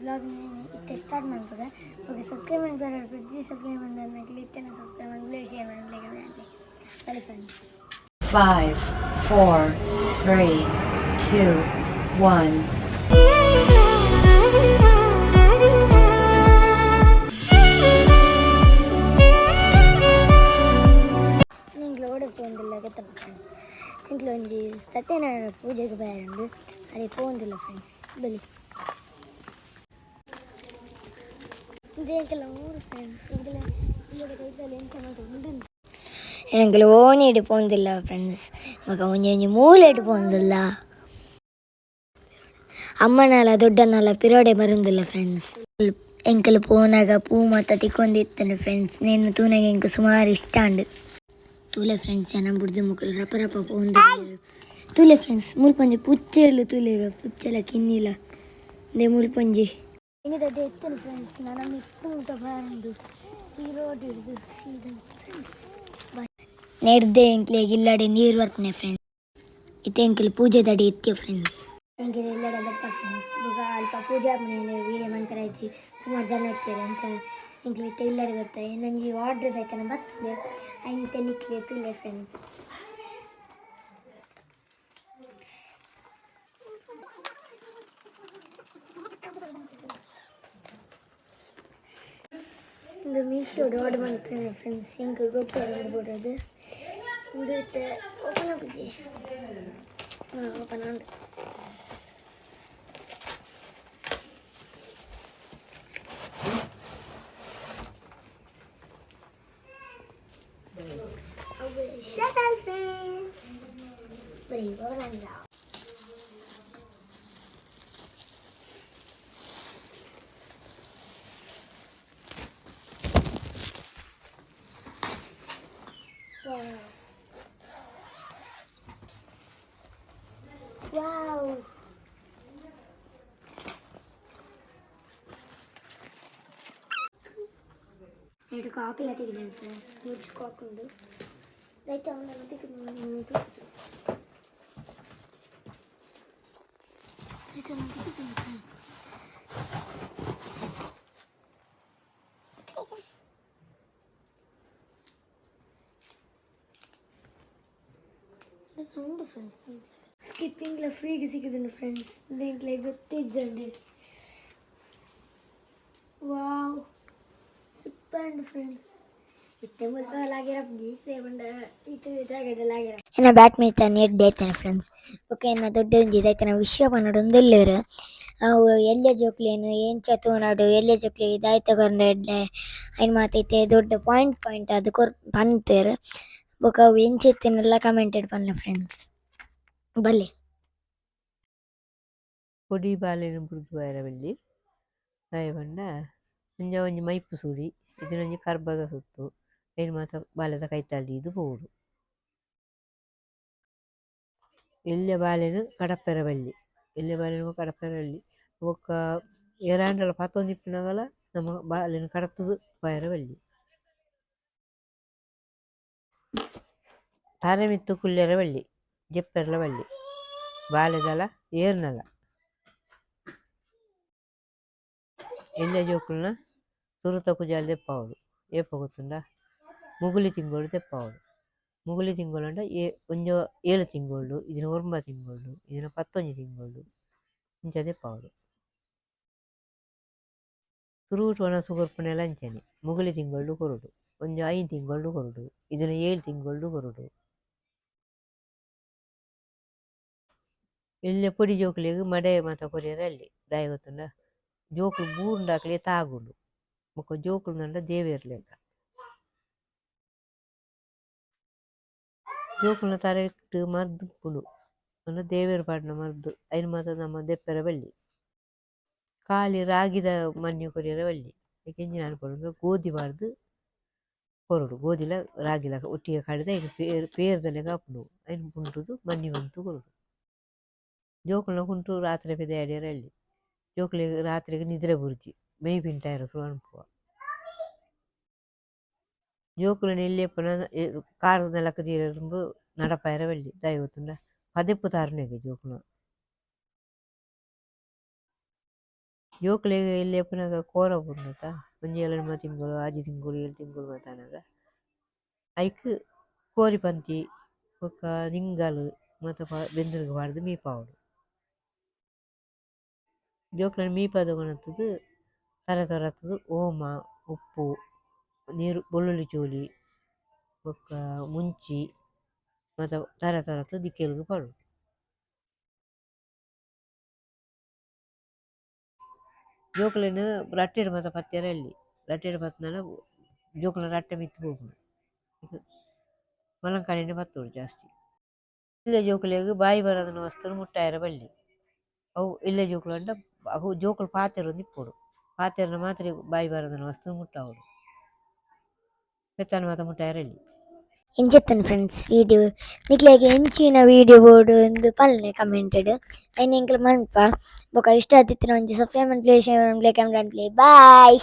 Blog ಇತ್ತೆ start ಮಾಡ್ತದೆ okay subscribe ಮಾಡ್ತಾರೆ ಪ್ರತಿ ಸಬ್ಸ್ಕ್ರೈಬ್ ಮಾಡಿದ್ರೆ ಇತ್ತೆಲ್ಲ ಸಬ್ಸ್ಕ್ರೈಬ್ ಮಾಡಿ ಶೇರ್ ಮಾಡಿ ಬಳಿ ಫ್ರೆಂಡ್ಸ್ 5 4 3 2 1 ನಿಂಗೆ ಓಡಕ್ಕೆ ಹೋಗಿಲ್ಲ ಗೊತ್ತಪ್ಪ ಫ್ರೆಂಡ್ಸ್ ಇಂట్లో ಒಂಜಿ ಸತ್ಯನಾರಾಯಣ ಪೂಜೆಗೆ ಬರೋದು ಅದೇ ಹೋಗಿಲ್ಲ ಫ್ರೆಂಡ್ಸ್ ಬಲಿ ಇದೇಕೆಲ್ಲ ಊರು ಫ್ರೆಂಡ್ಸ್ ಇಲ್ಲದ ಕೈದಲ್ಲಿ ಎಂತ ಮಾಡಿ எனக்கு ஓனி இட்டு போனதில்ல ஃப்ரெண்ட்ஸ் மக்க கொஞ்சம் மூளை இட்டு போனதில்ல ಅಮ್ಮನೆಲ್ಲ ದೊಡ್ಡನೆಲ್ಲ ಪಿರೋಡೆ ಬರೋದಿಲ್ಲ ಫ್ರೆಂಡ್ಸ್ ಎಂಕಲು ಪೋನಾಗ ಪೂ ಮಾತ ತಿಕ್ಕೊಂಡಿರ್ತಾನೆ ಫ್ರೆಂಡ್ಸ್ ನೇನು ತೂನಾಗ ಎಂಕ ಸುಮಾರು ಇಷ್ಟ ಅಂಡು ತೂಲೆ ಫ್ರೆಂಡ್ಸ್ ಜನ ಬುಡ್ದು ಮುಕ್ಕಲು ರಪ ರಪ ಪೋಂದು ತೂಲೆ ಫ್ರೆಂಡ್ಸ್ ಮುಲ್ಪಂಜಿ ಪುಚ್ಚೆಳ್ಳು ತೂಲೆಗ ಪುಚ್ಚೆಲ್ಲ ಕಿನ್ನಿಲ್ಲ ದೇ ಮುಲ್ಪಂಜಿ ಹಿಂಗೆ ದೊಡ್ಡ ಎತ್ತಲು ಫ್ರೆಂಡ್ಸ್ ನಾನು ಇತ್ತು ಊಟ ಬಾರಂದು ಪಿರೋಡ್ ಹಿಡಿದು ನೆಡ್ದೆ ಎಂಕ್ಲಿಗೆ ಇಲ್ಲಡೆ ನೀರು ಬರ್ತನೆ ಫ್ರೆಂಡ್ಸ್ ಇತ್ತೆ ಎಂಕಲು ಪೂಜೆ ದಡಿ ಎತ್ತಿಯೋ ಫ್ರೆಂಡ್ಸ್ ಎಂಕಿನ ಇಲ್ಲಡೆ ಬರ್ತಾ ಫ್ರೆಂಡ್ಸ್ ಈಗ ಅಲ್ಪ ಪೂಜೆ ಮನೆಯಲ್ಲಿ ವೀಡಿಯೋ ಮಾಡ್ಕರಾಯ್ತು ಸುಮಾರು ಜನ ಇರ್ತಾರೆ ಅಂತ ಎಂಕ್ಲು ಇತ್ತೆ ಇಲ್ಲಡೆ ಬರ್ತಾರೆ ನನಗೆ ಆರ್ಡ್ರ್ ಆಯ್ತಾನೆ ಬರ್ತದೆ ಐತೆ ನಿಕ್ಲೆ ತುಲೆ ಫ್ರೆಂಡ್ಸ್ ಇದು ಮೀಶೋಡು ಆರ್ಡರ್ ಮಾಡ್ತೇನೆ ಫ್ರೆಂಡ್ಸ್ ಹೆಂಗೆ ಗೊತ್ತಾಗ್ಬಿಡೋದು ಇದು ಓಪನ್ ಆಗಿ ಓಪನ್ ಆಗಿ ಶಟಲ್ ಫ್ರೆಂಡ್ಸ್ ಬರೀ ಓಪನ್ Wow! నేను కాకులు ఎతికినాను ఫ్రెండ్స్ ముడుచుకోకుండా అయితే అవును ఎతికినాను ಸೌಂಡ್ ಫ್ರೆಂಡ್ಸ್ ಸ್ಕಿಪ್ಪಿಂಗ್ಲ ಫ್ರೀಗೆ ಸಿಕ್ಕಿದ್ದೀನಿ ಫ್ರೆಂಡ್ಸ್ ದೇಂಟ್ಲೆ ಗೊತ್ತಿದ್ದಂడి ವಾವ್ ಸೂಪರ್ ಅಂಡ್ ಫ್ರೆಂಡ್ಸ್ ಇತ್ತೆ ಮುಲ್ಪಲಾಗಿರಪ್ಪ ದೇವಂಡ ಇದಾಗಿರಲಾಗಿರ ಏನ ಬ್ಯಾಡ್ಮಿಂಟನ್ ಎಡ್ಡೈತಾನೆ ಫ್ರೆಂಡ್ಸ್ ಓಕೆ ಏನ ದೊಡ್ಡ ಒಂಜಿದೈತಾನೆ ವಿಷಯ ಪನ್ನಡೊಂದಿಲ್ಲೇರು ಅವು ಎಲ್ಲೆ ಜೋಕ್ಲೇನು ಏನು ಚತುನಾಡು ಎಲ್ಲೆ ಜೋಕ್ಲಿ ಇದಾಯ್ತ ತಗೊಂಡು ಎಡ್ಡೆ ಐನು ಮಾತೈತೆ ದೊಡ್ಡ ಪಾಯಿಂಟ್ ಅದು ಪನ್ತೇರು ಬೊಕ ಅವು ಎಂಚೆತ್ತಿನೆಲ್ಲ ಕಮೆಂಟೆಡ್ ಪನ್ಲೆ ಫ್ರೆಂಡ್ಸ್ ಬಲ್ಲೆ పొడి బాలేను బుడుగు బైరవెల్లి ದಾಯಬಂಡ ಮುಂಜ ಒಂಜಿ ಮೈಪು ಸೂರಿ ಇದನ್ನೊಂಜಿ ಕರ್ಬಗ ಸುತ್ತು ಐನು ಮಾತ ಬಾಲೆದ ಕೈತಾಳ್ದಿ ಇದು ಪೋಡು ಎಲ್ಯ ಬಾಲೆನು ಕಡಪೆರವಳ್ಳಿ ಬೊಕ್ಕ ಎರಾಂಡಲ ಪತ್ತೊಂದಿಪ್ಪುನಗಲ ನಮ್ಮ ಬಾಲೆನು ಕಡತುದು ಬೈರವಳ್ಳಿ ತಾರೆ ಮಿತ್ತು ಕುಲ್ಲೆರ ಬಳ್ಳಿ ಜೆಪ್ಪೆರ್ಲ ಬಳ್ಳಿ ಬಾಲೆದಲ ಏರ್ನಲ ಎಲ್ಯ ಜೋಕುಲ್ನ ಸುರುತ ಕುಜಾಲ್ ದೆಪ್ಪವಡು ಏಪ ಗೊತ್ತುಂಡ ಮುಗುಲಿ ತಿಂಗಳು ದೆಪ್ಪವಡು ಮುಗುಲಿ ತಿಂಗಳು ಅಂಡ ಒಂಜೋ 7 ತಿಂಗಳು ಇದನ್ನ 9 ತಿಂಗಳು ಇದನ್ನ 11 ತಿಂಗಳು ಇಂಚ ದೆಪ್ಪವಡು ಸುರುಟು ಒಣ ಸುಗರ್ಪುನೆಲ ಅಂಚನೆ ಮುಗುಲಿ ತಿಂಗಳು ಕೊರುಡು ಒಂಜೋ 5 ತಿಂಗಳು ಕೊರುಡು ಇದನ್ನ 7 ತಿಂಗಳು ಕೊರುಡು ಎಲ್ಯ ಪೊಡಿ ಜೋಕುಲೆಗ್ ಮಡೆ ಮಾತ ಕೊರಿಯರಲ್ಲಿ ದಾಯ ಗೊತ್ತುಂಡ ಜೋಕುಲು ಬೂರ್ಂಡಾಕ್ಲೆ ತಾಗುಂಡು ಬೊಕ ಜೋಕುಲು ನಂಡ ದೇವೇರ್ಲೆಕ ಜೋಕುಲ್ನ ತರೆಟ್ ಮರ್ದು ಪುಡು ಅಂಡ ದೇವೇರ್ ಪಾಡ್ನ ಮರ್ದು ಐನು ಮಾತ ನಮ್ಮ ದೆಪ್ಪೆರ ಬಳ್ಳಿ ಖಾಲಿ ರಾಗಿದ ಮಣ್ಣು ಕೊರಿಯರ ಬಳ್ಳಿ ಎಂಚಿನ ಅನ್ಪಡು ಗೋಧಿ ಬಾರ್ದು ಕೊರಡು ಗೋಧಿಲ ರಾಗಿಲ ಒಟ್ಟಿಗೆ ಕಡಿದ ಐನು ಪೇರ್ದಲೆ ಕಾಪುಂಡು ಐನು ಪುಂಡುದು ಮಣ್ಣಿ ಬಂತು ಕೊರಡು ಜೋಕುಲ್ನ ಕುಂಟು ರಾತ್ರಿ ಪೆದೆ ಅಡಿಯರಲ್ಲಿ ಜೋಕುಲಿಗೆ ರಾತ್ರಿಗೆ ನಿದ್ರೆ ಬುರ್ಜಿ ಮೇಯ್ ಪಿಂಟಾಯಿರ ಸುವನ್ಪುವ ಜೋಕುಲನ ಎಲ್ಲಿಯಪ್ಪನ ಕಾರು ನೆಲಕ್ಕೆ ತೀರಂಬು ನಡಪಾಯಿರ ಬಳ್ಳಿ ದಾಯ ಗೊತ್ತುಂಡ ಪದೆಪ್ಪು ತಾರುನೆಗೆ ಜೋಕುಲ ಜೋಕ್ಲೆ ಇಲ್ಲಿ ಎಪ್ಪನಾಗ ಕೋರ ಬುರ್ನಕ ಒಂಜಿ 2 ತಿಂಗಳು 6 ತಿಂಗಳು 7 ತಿಂಗಳು ಮಾತಾನಾಗ ಐಕ್ ಕೋರಿ ಪಂತಿ ಬೊಕ್ಕ ನಿಂಗಲ್ ಮಾತ ಬೆಂದ್ರಗ ಬಾರ್ದು ಮೀಪಾವಡು ಜೋಕ್ಲೆನ ಮೀಪಾದ ಕೊಣತ್ತದು ತರತರತ್ತದು ಓಮ ಉಪ್ಪು ನೀರು ಬೆಳ್ಳುಳ್ಳಿ ಚೂಲಿ ಬೊಕ್ಕ ಮುಂಚಿ ಮಾತ ತರತರತ್ತು ದಿಕ್ಕೆಲ್ಗ ಪಡು ಜೋಕ್ಲೆನ ರಟ್ಟೆಡ್ ಮಾತ ಪತ್ಯರ ಎಲ್ಲಿ ರಟ್ಟೆಡ್ ಪತ್ನಾನ ಜೋಕ್ಲೆನ ರಟ್ಟೆ ಮಿತ್ತು ಹೋಗುದು ಮಲಂಕಾಣಿನ ಪತ್ತೋಡು ಜಾಸ್ತಿ ಇಲ್ಲೇ ಜೋಕ್ಲೆಗ್ ಬಾಯಿ ಬರೋದನ್ನ ವಸ್ತುನು ಮುಟ್ಟಾಯರ ಬಳ್ಳಿ ಅವು ಇಲ್ಲೇ ಜೋಕ್ಲು ಅಂಡ ಅವು ಜೋಕ್ಲು ಪಾತೆರ ನಿಪ್ಪೊಡು ಪಾತೆರನ ಮಾತ್ರ ಬಾಯಿ ಬರೋದನ್ನ ವಸ್ತುನು ಮುಟ್ಟಾವಡು ಪೆತ್ತಾನ ಮಾತ ಮುಟ್ಟಾಯರ ಎಲ್ಲಿ ಎಂಚೆತ್ತನು ಫ್ರೆಂಡ್ಸ್ ವೀಡಿಯೋ ನಿಕ್ಲೆಗೆ ಎಂಚಿನ ವೀಡಿಯೋ ಬೋರ್ಡು ಎಂದು ಪಲ್ಲೆ ಕಮೆಂಟೆಡ್ ಐನ ಎಂಕ್ಲೆ ಮನ್ಪ ಬೊಕ ಇಷ್ಟ ಆತಿತ್ತಿನ ಒಂಜಿ subscribe play share play comment play ಬಾಯ್.